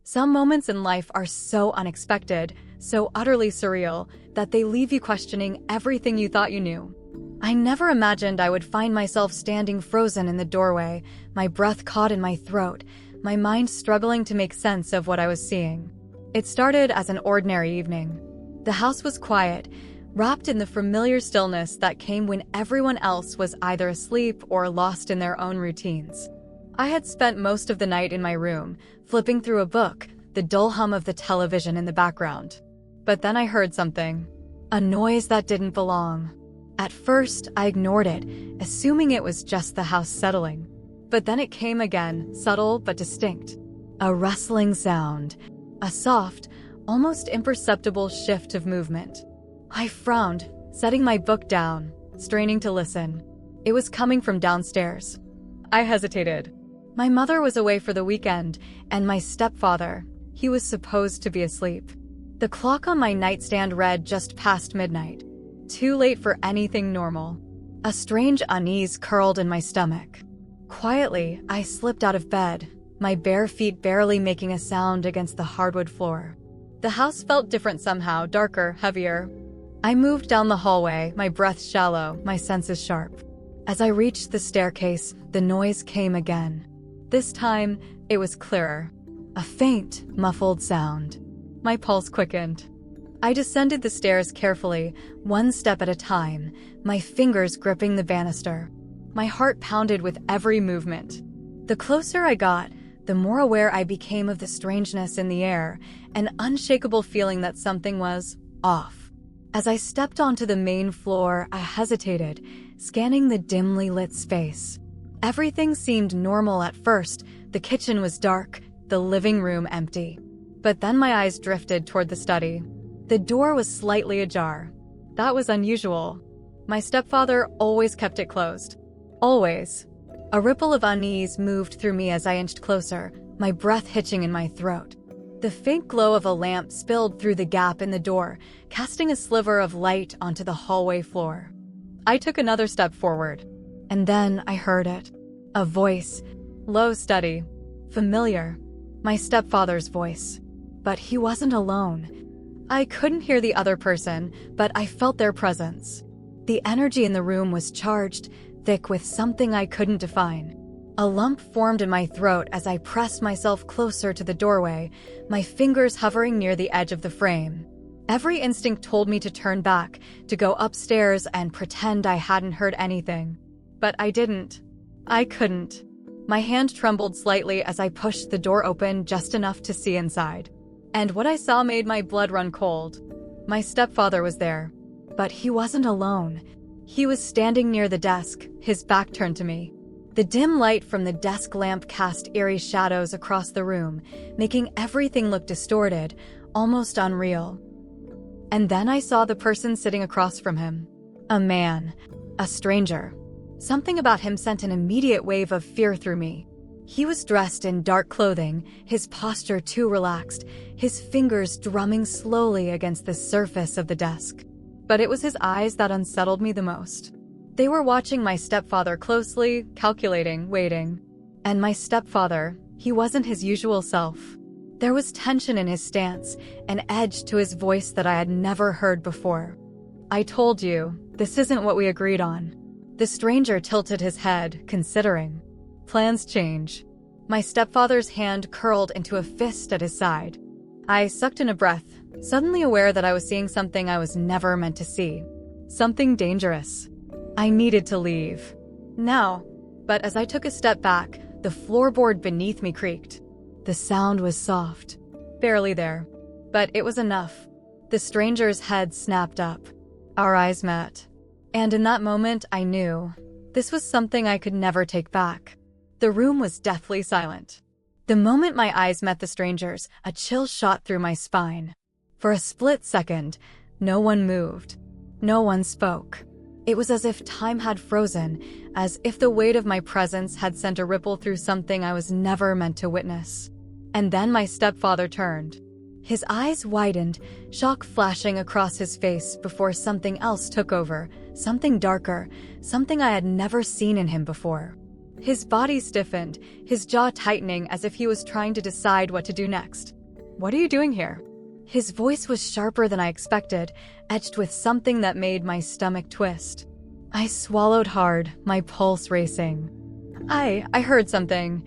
Some moments in life are so unexpected, so utterly surreal, that they leave you questioning everything you thought you knew. I never imagined I would find myself standing frozen in the doorway, my breath caught in my throat, my mind struggling to make sense of what I was seeing. It started as an ordinary evening. The house was quiet, wrapped in the familiar stillness that came when everyone else was either asleep or lost in their own routines. I had spent most of the night in my room, flipping through a book, the dull hum of the television in the background. But then I heard something. A noise that didn't belong. At first, I ignored it, assuming it was just the house settling. But then it came again, subtle but distinct. A rustling sound. A soft, almost imperceptible shift of movement. I frowned, setting my book down, straining to listen. It was coming from downstairs. I hesitated. My mother was away for the weekend, and my stepfather, he was supposed to be asleep. The clock on my nightstand read just past midnight. Too late for anything normal. A strange unease curled in my stomach. Quietly, I slipped out of bed, my bare feet barely making a sound against the hardwood floor. The house felt different somehow, darker, heavier. I moved down the hallway, my breath shallow, my senses sharp. As I reached the staircase, the noise came again. This time, it was clearer. A faint, muffled sound. My pulse quickened. I descended the stairs carefully, one step at a time, my fingers gripping the banister. My heart pounded with every movement. The closer I got, the more aware I became of the strangeness in the air, an unshakable feeling that something was off. As I stepped onto the main floor, I hesitated, scanning the dimly lit space. Everything seemed normal at first. The kitchen was dark, the living room empty. But then my eyes drifted toward the study. The door was slightly ajar. That was unusual. My stepfather always kept it closed. Always. A ripple of unease moved through me as I inched closer, my breath hitching in my throat. The faint glow of a lamp spilled through the gap in the door, casting a sliver of light onto the hallway floor. I took another step forward. And then I heard it. A voice. Low, steady. Familiar. My stepfather's voice. But he wasn't alone. I couldn't hear the other person, but I felt their presence. The energy in the room was charged, thick with something I couldn't define. A lump formed in my throat as I pressed myself closer to the doorway, my fingers hovering near the edge of the frame. Every instinct told me to turn back, to go upstairs and pretend I hadn't heard anything. But I didn't. I couldn't. My hand trembled slightly as I pushed the door open just enough to see inside. And what I saw made my blood run cold. My stepfather was there. But he wasn't alone. He was standing near the desk, his back turned to me. The dim light from the desk lamp cast eerie shadows across the room, making everything look distorted, almost unreal. And then I saw the person sitting across from him. A man. A stranger. Something about him sent an immediate wave of fear through me. He was dressed in dark clothing, his posture too relaxed, his fingers drumming slowly against the surface of the desk. But it was his eyes that unsettled me the most. They were watching my stepfather closely, calculating, waiting. And my stepfather, he wasn't his usual self. There was tension in his stance, an edge to his voice that I had never heard before. I told you, this isn't what we agreed on. The stranger tilted his head, considering. Plans change. My stepfather's hand curled into a fist at his side. I sucked in a breath, suddenly aware that I was seeing something I was never meant to see. Something dangerous. I needed to leave. Now. But as I took a step back, the floorboard beneath me creaked. The sound was soft. Barely there. But it was enough. The stranger's head snapped up. Our eyes met. And in that moment, I knew. This was something I could never take back. The room was deathly silent. The moment my eyes met the stranger's, a chill shot through my spine. For a split second, no one moved. No one spoke. It was as if time had frozen, as if the weight of my presence had sent a ripple through something I was never meant to witness. And then my stepfather turned. His eyes widened, shock flashing across his face before something else took over, something darker, something I had never seen in him before. His body stiffened, his jaw tightening as if he was trying to decide what to do next. What are you doing here? His voice was sharper than I expected, etched with something that made my stomach twist. I swallowed hard, my pulse racing. I heard something.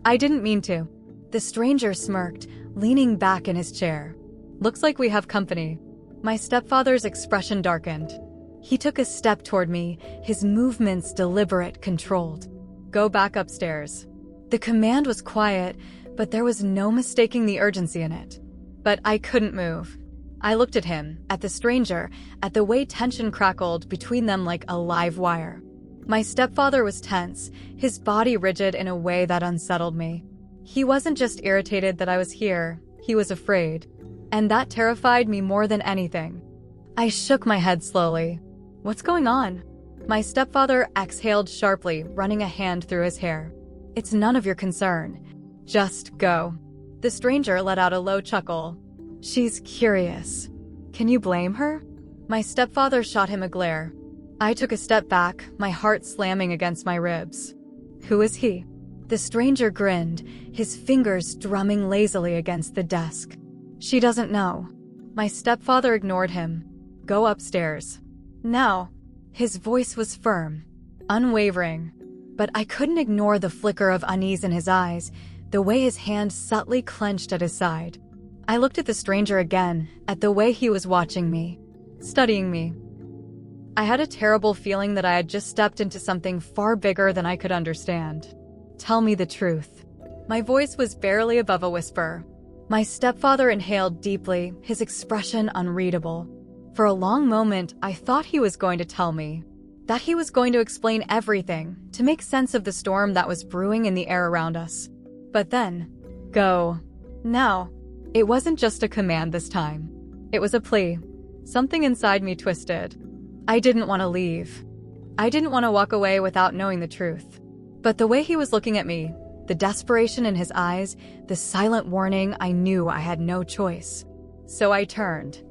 I didn't mean to. The stranger smirked, leaning back in his chair. Looks like we have company. My stepfather's expression darkened. He took a step toward me, his movements deliberate, controlled. Go back upstairs. The command was quiet, but there was no mistaking the urgency in it. But I couldn't move. I looked at him, at the stranger, at the way tension crackled between them like a live wire. My stepfather was tense, his body rigid in a way that unsettled me. He wasn't just irritated that I was here, he was afraid. And that terrified me more than anything. I shook my head slowly. What's going on? My stepfather exhaled sharply, running a hand through his hair. It's none of your concern. Just go. The stranger let out a low chuckle. She's curious. Can you blame her? My stepfather shot him a glare. I took a step back, my heart slamming against my ribs. Who is he? The stranger grinned, his fingers drumming lazily against the desk. She doesn't know. My stepfather ignored him. Go upstairs. Now. His voice was firm, unwavering, but I couldn't ignore the flicker of unease in his eyes, the way his hand subtly clenched at his side. I looked at the stranger again, at the way he was watching me, studying me. I had a terrible feeling that I had just stepped into something far bigger than I could understand. Tell me the truth. My voice was barely above a whisper. My stepfather inhaled deeply, his expression unreadable. For a long moment, I thought he was going to tell me, that he was going to explain everything, to make sense of the storm that was brewing in the air around us. But then, go. Now. It wasn't just a command this time. It was a plea. Something inside me twisted. I didn't want to leave. I didn't want to walk away without knowing the truth. But the way he was looking at me, the desperation in his eyes, the silent warning, I knew I had no choice. So I turned.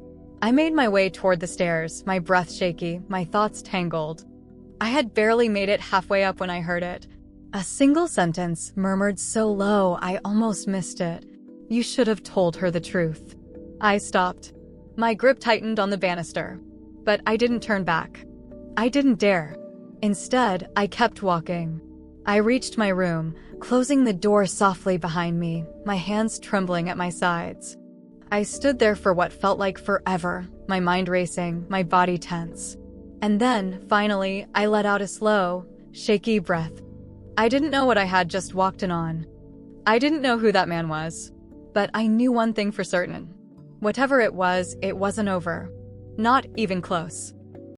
I made my way toward the stairs, my breath shaky, my thoughts tangled. I had barely made it halfway up when I heard it. A single sentence, murmured so low I almost missed it. You should have told her the truth. I stopped. My grip tightened on the banister. But I didn't turn back. I didn't dare. Instead, I kept walking. I reached my room, closing the door softly behind me, my hands trembling at my sides. I stood there for what felt like forever, my mind racing, my body tense. And then, finally, I let out a slow, shaky breath. I didn't know what I had just walked in on. I didn't know who that man was. But I knew one thing for certain. Whatever it wasn't over. Not even close.